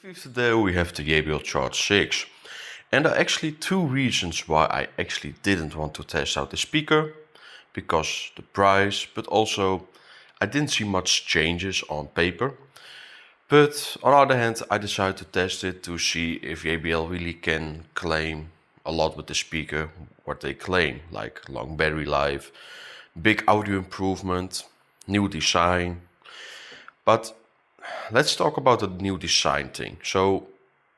Fifth day we have the JBL Charge 6, and there are actually two reasons why I actually didn't want to test out the speaker, because the price, but also I didn't see much changes on paper. But on the other hand, I decided to test it to see if JBL really can claim a lot with the speaker, what they claim, like long battery life, big audio improvement, new design. But let's talk about the new design thing. So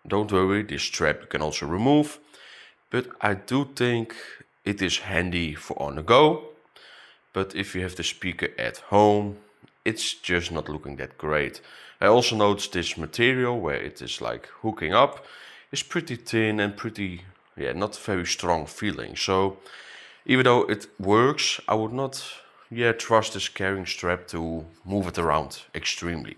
don't worry, this strap you can also remove, but I do think it is handy for on the go. But if you have the speaker at home, it's just not looking that great. I also noticed this material where it is like hooking up is pretty thin and pretty, not very strong feeling. So even though it works, I would not trust this carrying strap to move it around extremely.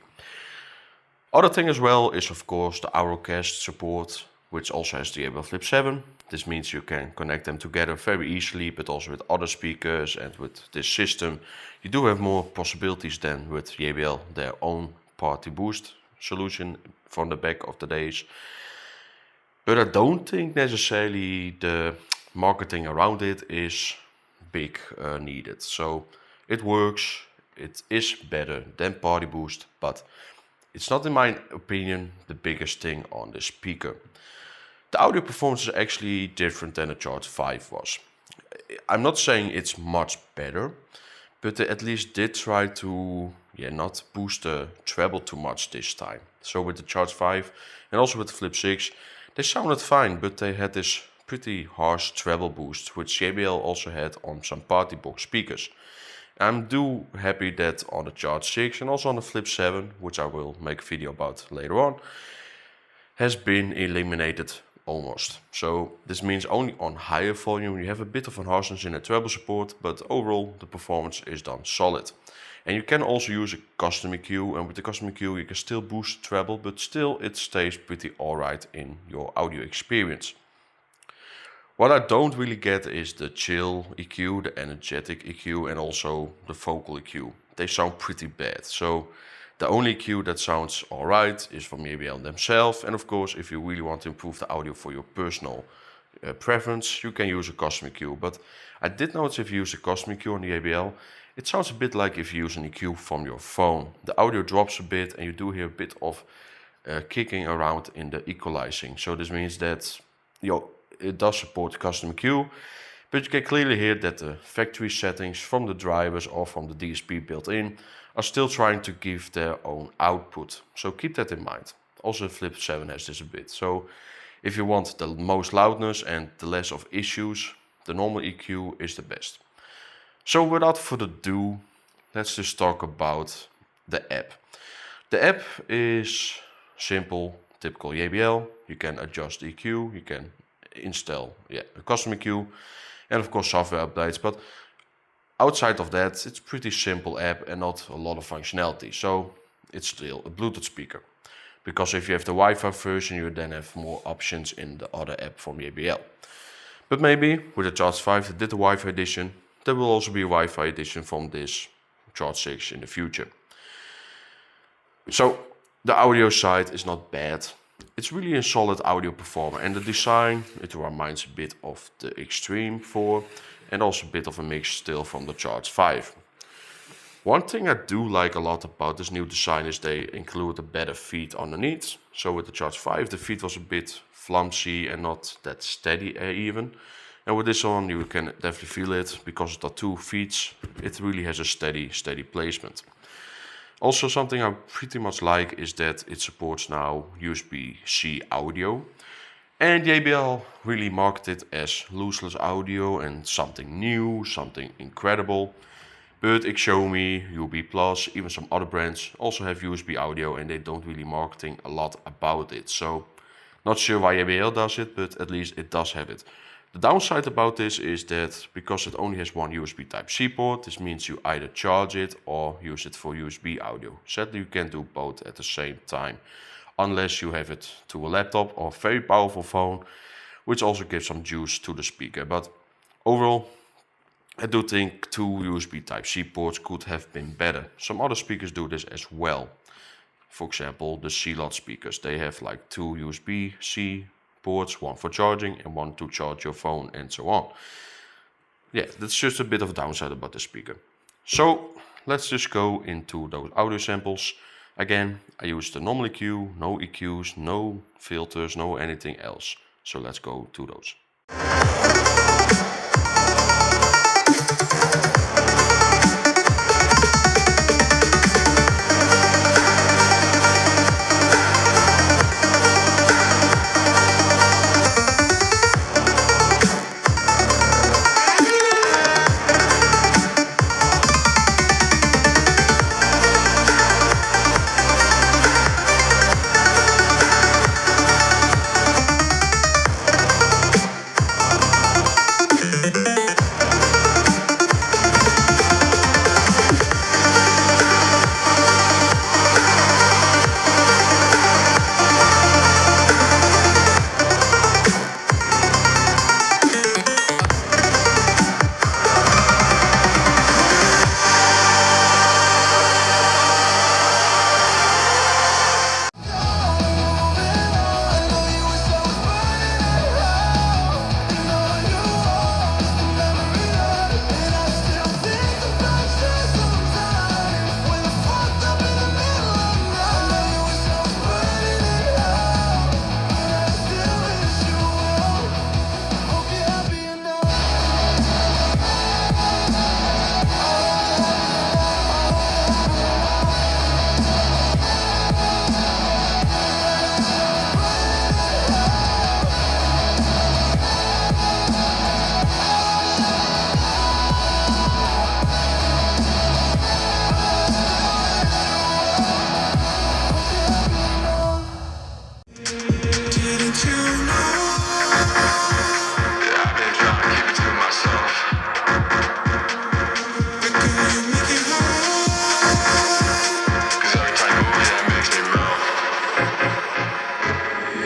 Other thing as well is of course the ALIEXPRESS support, which also has the JBL Flip 7. This means you can connect them together very easily, but also with other speakers, and with this system you do have more possibilities than with JBL, their own party boost solution from the back of the days. But I don't think necessarily the marketing around it is big needed. So it works, it is better than party boost, but it's not, in my opinion, the biggest thing on the speaker. The audio performance is actually different than the Charge 5 was. I'm not saying it's much better, but they at least did try to not boost the treble too much this time. So with the Charge 5 and also with the Flip 6, they sounded fine, but they had this pretty harsh treble boost, which JBL also had on some party box speakers. I'm happy that on the Charge 6 and also on the Flip 7, which I will make a video about later on, has been eliminated almost. So this means only on higher volume you have a bit of a harshness in the treble support, but overall the performance is done solid. And you can also use a custom EQ, and with the custom EQ you can still boost treble, but still it stays pretty alright in your audio experience. What I don't really get is the chill EQ, the energetic EQ, and also the vocal EQ. They sound pretty bad. So the only EQ that sounds alright is from JBL themselves. And of course, if you really want to improve the audio for your personal preference, you can use a custom EQ. But I did notice if you use a custom EQ on the JBL, it sounds a bit like if you use an EQ from your phone. The audio drops a bit and you do hear a bit of kicking around in the equalizing. So this means that it does support custom EQ, but you can clearly hear that the factory settings from the drivers or from the DSP built in are still trying to give their own output. So keep that in mind. Also Flip 7 has this a bit. So if you want the most loudness and the less of issues, the normal EQ is the best. So without further ado, let's just talk about the app. The app is simple, typical JBL. You can adjust the EQ, you can install a custom EQ, and of course software updates. But outside of that, it's pretty simple app and not a lot of functionality. So it's still a Bluetooth speaker, because if you have the Wi-Fi version, you then have more options in the other app from JBL. But maybe with the Charge 5 that did the Wi-Fi edition, there will also be a Wi-Fi edition from this Charge 6 in the future. So the audio side is not bad. It's really a solid audio performer, and the design, it reminds a bit of the Extreme 4 and also a bit of a mix still from the Charge 5. One thing I do like a lot about this new design is they include a better feed underneath. So with the Charge 5 the feed was a bit flimsy and not that steady even. And with this one you can definitely feel it, because of the two feeds it really has a steady placement. Also something I pretty much like is that it supports now USB-C audio. And JBL really marketed it as lossless audio and something new, something incredible. But Xiaomi, UB Plus, even some other brands also have USB audio, and they don't really marketing a lot about it. So not sure why JBL does it, but at least it does have it. The downside about this is that because it only has one USB Type-C port, this means you either charge it or use it for USB audio. Sadly, you can't do both at the same time, unless you have it to a laptop or a very powerful phone, which also gives some juice to the speaker. But overall, I do think two USB Type-C ports could have been better. Some other speakers do this as well. For example, the C-Lot speakers, they have like 2 USB-C ports, one for charging and one to charge your phone and so on. Yeah, that's just a bit of a downside about the speaker. So let's just go into those audio samples. Again, I used the normal EQ, no EQs, no filters, no anything else. So let's go to those.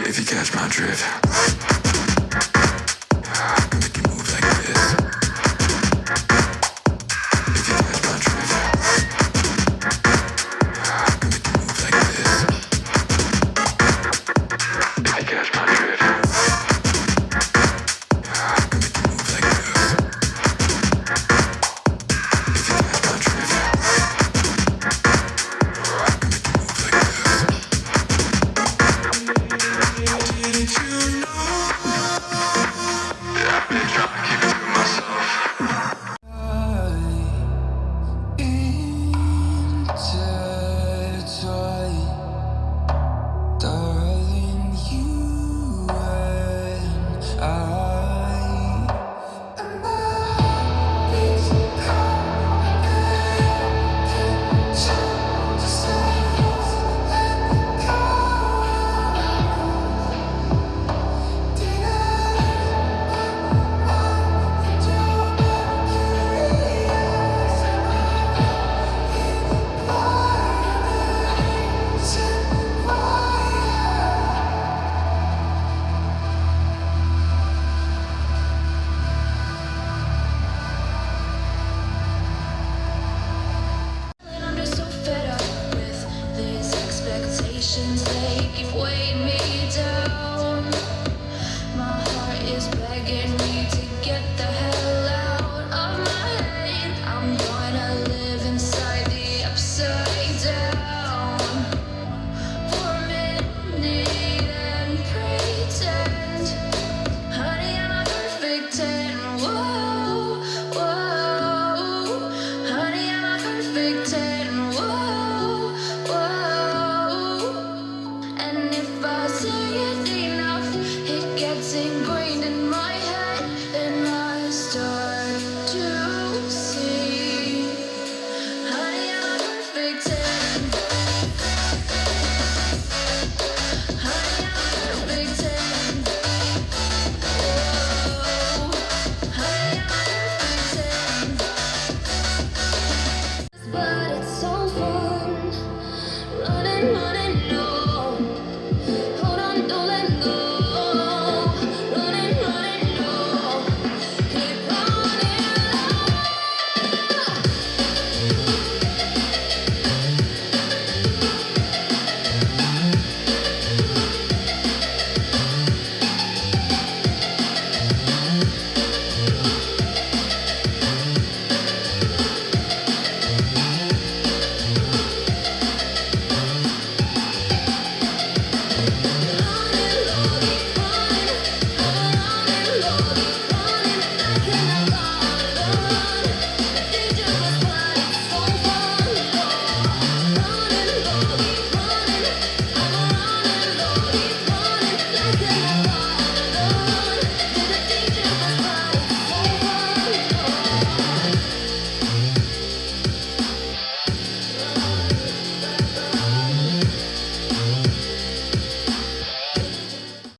If you catch my drift, make you move like this. If you catch my drift, make you move like this. If you catch my drift, make you move like this. If you catch my drift, make you move like this. Didn't you know? Yeah, I've been trying to keep it to myself. Intertwine, darling, you and I. And my beats come and to stay and go. I'm just so fed up with these expectations, they keep weighing me down. My heart is begging me to get the hell out of my head. I'm gonna live inside the upside down for a minute and pretend, honey, I'm a perfect 10. Whoa, whoa, honey, I'm a perfect 10. Whoa, whoa, and if I say